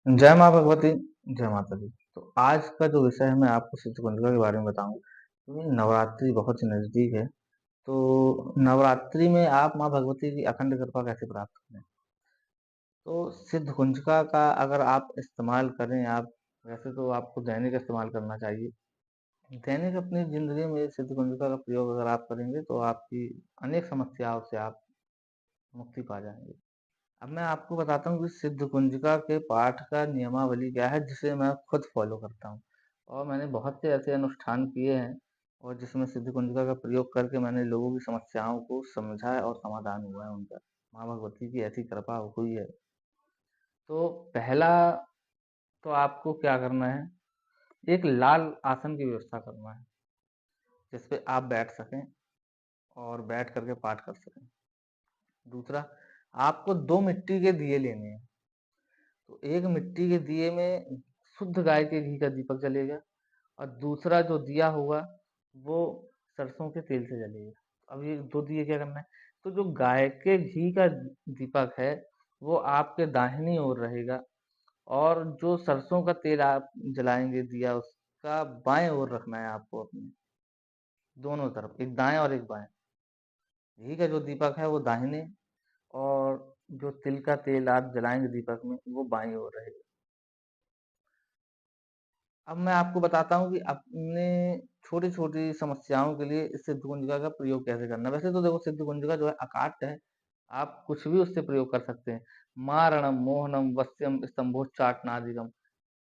जय माँ भगवती, जय माता दी। तो आज का जो विषय है मैं आपको सिद्ध कुंजिका के बारे में बताऊंगा क्योंकि नवरात्रि बहुत ही नजदीक है। तो नवरात्रि में आप माँ भगवती की अखंड कृपा कैसे प्राप्त करें? तो सिद्ध कुंजिका का अगर आप इस्तेमाल करें, आप वैसे तो आपको दैनिक इस्तेमाल करना चाहिए। दैनिक अपनी जिंदगी में सिद्ध कुंजिका का प्रयोग अगर आप करेंगे तो आपकी अनेक समस्याओं से आप मुक्ति पा जाएंगे। अब मैं आपको बताता हूँ कि सिद्ध कुंजिका के पाठ का नियमावली क्या है जिसे मैं खुद फॉलो करता हूँ। और मैंने बहुत से ऐसे अनुष्ठान किए हैं और जिसमें सिद्ध कुंजिका का प्रयोग करके मैंने लोगों की समस्याओं को समझा है और समाधान हुआ है उनका। माँ भगवती की ऐसी कृपा हुई है। तो पहला तो आपको क्या करना है, एक लाल आसन की व्यवस्था करना है जिसपे आप बैठ सकें और बैठ करके पाठ कर सकें। दूसरा, आपको दो मिट्टी के दिए लेने हैं। तो एक मिट्टी के दिए में शुद्ध गाय के घी का दीपक जलेगा और दूसरा जो दिया होगा वो सरसों के तेल से जलेगा। अब ये दो दिए क्या करना है, तो जो गाय के घी का दीपक है वो आपके दाहिनी ओर रहेगा और जो सरसों का तेल आप जलाएंगे दिया उसका बाएं ओर रखना है आपको अपने दोनों तरफ, एक दाएं और एक बाएं। घी का जो दीपक है वो दाहिने और जो तिल का तेल आप जलाएंगे दीपक में वो बाईं ओर रहेगा। अब मैं आपको बताता हूँ कि अपने छोटी-छोटी समस्याओं के इस सिद्ध कुंजिका का प्रयोग कैसे करना है। वैसे तो देखो सिद्ध कुंजिका जो है अकाट्य है, आप कुछ भी उससे प्रयोग कर सकते हैं। मारणम, मोहनम, वश्यम, स्तंभोच्चाटनादिकम,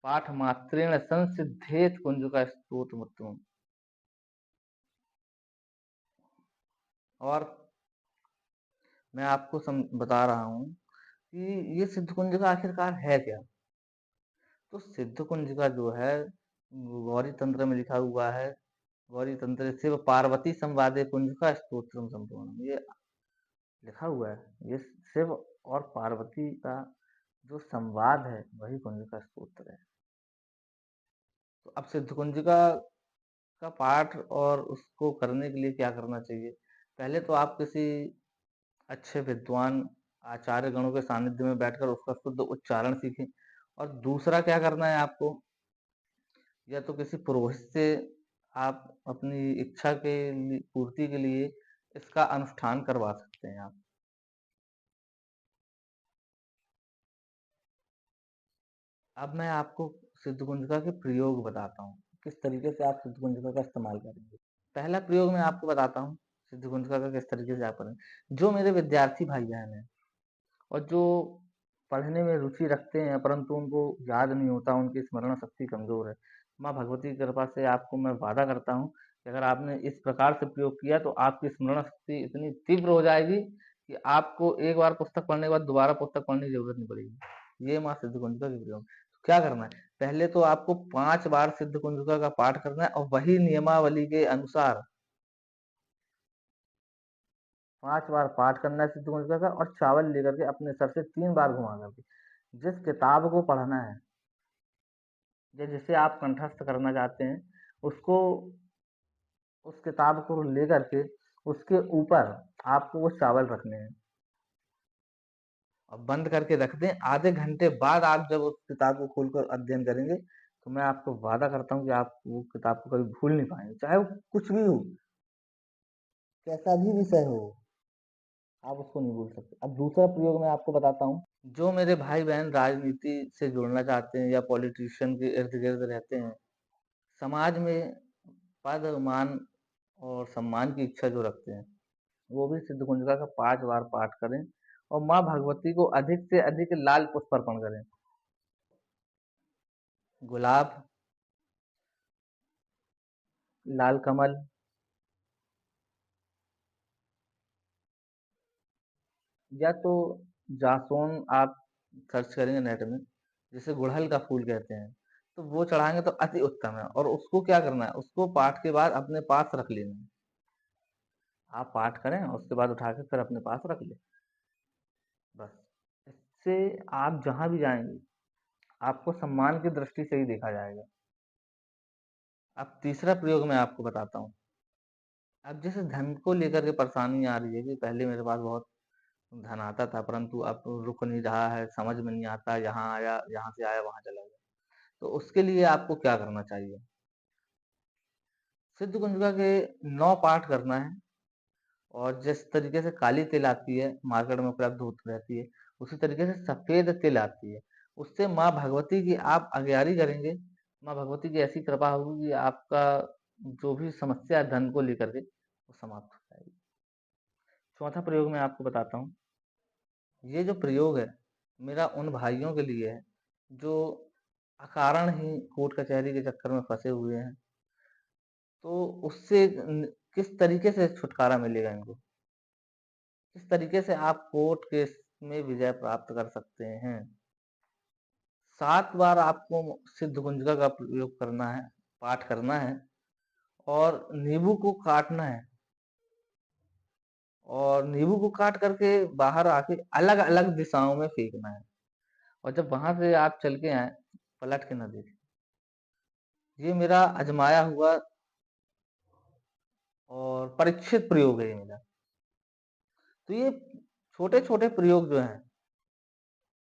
पाठ मात्रेण संसिद्धेत कुंजिका स्तोत्रमुत्तमम्। और मैं आपको बता रहा हूँ कि ये सिद्ध कुंजिका आखिरकार है क्या? तो सिद्ध कुंजिका जो है गौरी तंत्र में लिखा हुआ है। गौरी तंत्र शिव पार्वती संवादे कुंजिका स्तोत्रम संपूर्ण, ये लिखा हुआ है। ये शिव और पार्वती का जो संवाद है वही कुंजिका स्तोत्र है। तो अब सिद्ध कुंजिका का पाठ और उसको करने के लिए क्या करना चाहिए? पहले तो आप किसी अच्छे विद्वान आचार्य गणों के सानिध्य में बैठकर उसका शुद्ध उच्चारण सीखें। और दूसरा क्या करना है आपको, या तो किसी पुरोहित से आप अपनी इच्छा के पूर्ति के लिए इसका अनुष्ठान करवा सकते हैं आप। अब मैं आपको सिद्ध कुंजिका के प्रयोग बताता हूँ, किस तरीके से आप सिद्ध कुंजिका का इस्तेमाल करेंगे। पहला प्रयोग मैं आपको बताता हूँ सिद्ध कुंजिका का किस तरीके से आप करेंगे। जो मेरे विद्यार्थी भाई बहन हैं और जो पढ़ने में रुचि रखते हैं परंतु उनको याद नहीं होता, उनकी स्मरण शक्ति कमजोर है, माँ भगवती की कृपा से आपको मैं वादा करता हूँ कि अगर आपने इस प्रकार से प्रयोग किया तो आपकी स्मरण शक्ति इतनी तीव्र हो जाएगी कि आपको एक बार पुस्तक पढ़ने के बाद दोबारा पुस्तक पढ़ने की जरूरत नहीं पड़ेगी। ये माँ सिद्ध कुंजिका के प्रयोग। क्या करना है, पहले तो आपको 5 बार सिद्ध कुंजिका का पाठ करना है और वही नियमावली के अनुसार 5 बार पाठ करना है सिद्ध कुंजिका का, और चावल लेकर के अपने सर से 3 बार घुमा करके जिस किताब को पढ़ना है या जिसे आप कंठस्थ करना चाहते हैं उसको, उस किताब को लेकर के उसके ऊपर आपको वो चावल रखने हैं और बंद करके रख दें। आधे घंटे बाद आप जब उस किताब को खोलकर अध्ययन करेंगे तो मैं आपको वादा करता हूँ कि आप वो किताब को कभी भूल नहीं पाएंगे, चाहे वो कुछ भी हो, कैसा भी विषय हो, आप उसको नहीं भूल सकते। अब दूसरा प्रयोग मैं आपको बताता हूँ। जो मेरे भाई बहन राजनीति से जुड़ना चाहते हैं या पॉलिटिशियन के इर्द गिर्द रहते हैं, समाज में पद मान और सम्मान की इच्छा जो रखते हैं, वो भी सिद्ध कुंजिका का 5 बार पाठ करें और माँ भगवती को अधिक से अधिक लाल पुष्प अर्पण करें। गुलाब, लाल कमल, या तो जासून आप सर्च करेंगे नेट में, जिसे गुड़हल का फूल कहते हैं, तो वो चढ़ाएंगे तो अति उत्तम है। और उसको क्या करना है, उसको पाठ के बाद अपने पास रख लेना है। आप पाठ करें और उसके बाद उठा के फिर अपने पास रख लें, बस। इससे आप जहां भी जाएंगे आपको सम्मान की दृष्टि से ही देखा जाएगा। अब तीसरा प्रयोग मैं आपको बताता हूँ। अब जैसे धन को लेकर के परेशानी आ रही है कि पहले मेरे पास बहुत धन आता था, परंतु अब रुक नहीं रहा है, समझ में नहीं आता, यहाँ आया, यहाँ से आया वहाँ चला गया। तो उसके लिए आपको क्या करना चाहिए? सिद्ध कुंजिका के 9 पाठ करना है, और जिस तरीके से काली तिल आती है, मार्केट में उपलब्ध होती रहती है, उसी तरीके से सफेद तिल आती है। उससे माँ भगवती की आप आज्ञारी करेंगे, माँ भगवती की ऐसी कृपा होगी कि आपका जो भी समस्या है धन को लेकर के, वो समाप्त हो जाएगी। चौथा प्रयोग मैं आपको बताता हूँ। ये जो प्रयोग है, मेरा उन भाइयों के लिए है, जो अकारण ही कोर्ट कचहरी के चक्कर में फँसे हुए हैं। तो उससे किस तरीके से छुटकारा मिलेगा इनको? किस तरीके से आप कोर्ट केस में विजय प्राप्त कर सकते हैं? 7 बार आपको सिद्ध कुंजिका का प्रयोग करना है, पाठ करना है, और नींबू को काटना है, और नींबू को काट करके बाहर आके अलग-अलग दिशाओं में फेंकना है, और जब वहां से आप चल के आए, पलट के ना देखें। ये मेरा आजमाया हुआ और परीक्षित प्रयोग है ये मेरा। तो ये छोटे-छोटे प्रयोग जो हैं,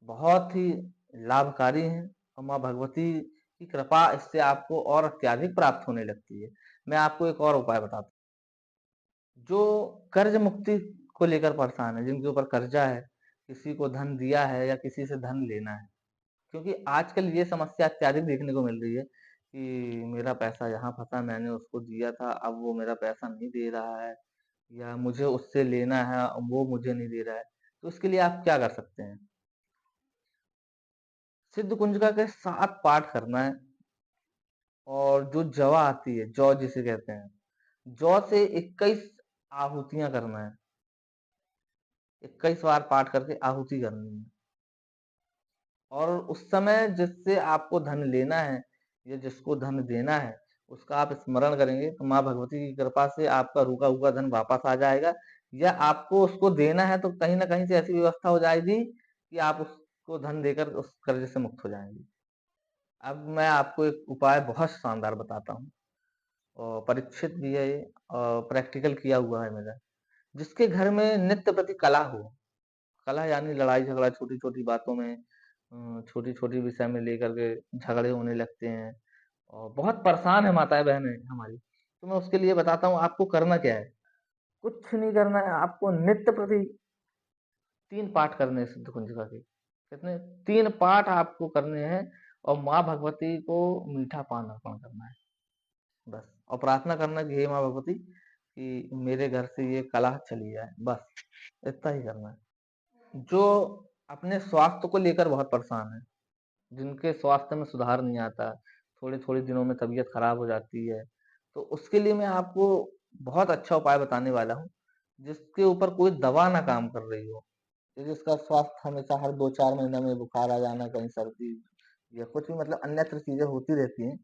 बहुत ही लाभकारी हैं, और माँ भगवती की कृपा इससे आपको और अत्यधिक प्राप्त होने लगती है। मैं आपको एक और उपाय बताता हूँ। जो कर्ज मुक्ति को लेकर परेशान है, जिनके ऊपर कर्जा है, किसी को धन दिया है या किसी से धन लेना है, क्योंकि आजकल ये समस्या अत्यधिक देखने को मिल रही है कि मेरा पैसा यहाँ फंसा, मैंने उसको दिया था, अब वो मेरा पैसा नहीं दे रहा है, या मुझे उससे लेना है, वो मुझे नहीं दे रहा है। तो इसके लिए आप क्या कर सकते हैं? सिद्ध कुंजिका के 7 पाठ करना है, और जो जवा आती है, जौ जिसे कहते हैं, जौ से 21 आहुतियां करना है। 21 बार पाठ करके आहुति करनी है, और उस समय जिससे आपको धन लेना है या जिसको धन देना है, उसका आप स्मरण करेंगे, तो माँ भगवती की कृपा से आपका रुका हुआ धन वापस आ जाएगा, या आपको उसको देना है तो कहीं ना कहीं से ऐसी व्यवस्था हो जाएगी कि आप उसको धन देकर उस कर्ज से मुक्त हो जाएंगे। अब मैं आपको एक उपाय बहुत शानदार बताता हूँ, और परीक्षित भी है ये, और प्रैक्टिकल किया हुआ है मेरा। जिसके घर में नित्य प्रति कलह हो, कलह यानी लड़ाई झगड़ा छोटी छोटी बातों में, छोटी छोटी विषय में लेकर के झगड़े होने लगते हैं, और बहुत परेशान है माताएं बहनें हमारी, तो मैं उसके लिए बताता हूँ आपको करना क्या है। कुछ नहीं करना है, आपको नित्य प्रति 3 पाठ करने हैं सिद्ध कुंजिका के। कितने? 3 पाठ आपको करने हैं, और माँ भगवती को मीठा पान अर्पण करना है, बस। और प्रार्थना करना कि हे माँ भगवती, कि मेरे घर से ये कलह चली जाए, बस इतना ही करना है। जो अपने स्वास्थ्य को लेकर बहुत परेशान है, जिनके स्वास्थ्य में सुधार नहीं आता, थोड़े-थोड़े दिनों में तबीयत खराब हो जाती है, तो उसके लिए मैं आपको बहुत अच्छा उपाय बताने वाला हूँ, जिसके ऊपर कोई दवा ना काम कर रही हो। ये जिसका स्वास्थ्य हमेशा हर 2-4 महीने में बुखार आ जाना, कहीं सर्दी या कुछ भी, मतलब अन्यत्र चीजें होती रहती हैं,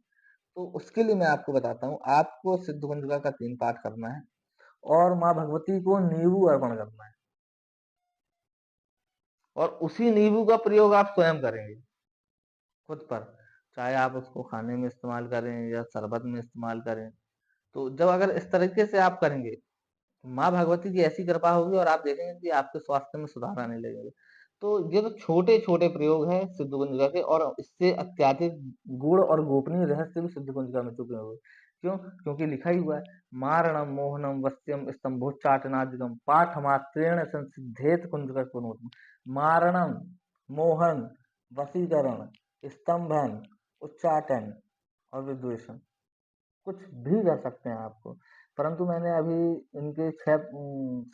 तो उसके लिए मैं आपको बताता हूँ। आपको सिद्ध कुंजिका का 3 पाठ करना है, और माँ भगवती को नींबू अर्पण करना है, और उसी नींबू का प्रयोग आप स्वयं करेंगे खुद पर, चाहे आप उसको खाने में इस्तेमाल करें या शरबत में इस्तेमाल करें। तो जब अगर इस तरीके से आप करेंगे, माँ भगवती की ऐसी कृपा होगी, और आप देखेंगे कि आपके स्वास्थ्य में सुधार आने लगेगा। तो ये तो छोटे-छोटे प्रयोग हैं सिद्ध कुंजिका के, और इससे अत्याधिक गूढ़ और गोपनीय रहस्य भी सिद्ध कुंजिका में छुपे हुए हैं। क्यों? क्योंकि लिखा ही हुआ है, मारणम मोहनम वश्यम स्तंभोच्चाटनादिकम पाठमात्रेण संसिद्धेत कुंजिकास्वनोतम। मारणम, मोहन, वशीकरण, स्तंभन, उच्चाटन और विद्वेषण, कुछ भी कर सकते हैं आपको। परंतु मैंने अभी इनके 6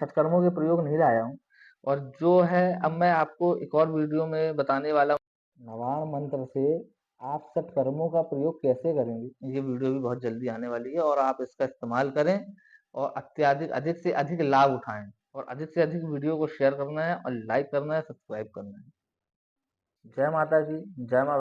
सत्कर्मों के प्रयोग नहीं लाया हूँ, और जो है अब मैं आपको एक और वीडियो में बताने वाला हूँ, नवाण मंत्र से आप सत्कर्मों का प्रयोग कैसे करेंगे। ये वीडियो भी बहुत जल्दी आने वाली है, और आप इसका इस्तेमाल करें, और अत्यधिक अधिक से अधिक लाभ उठाएं, और अधिक से अधिक वीडियो को शेयर करना है, और लाइक करना है, सब्सक्राइब करना है। जय माता जी, जय माँ।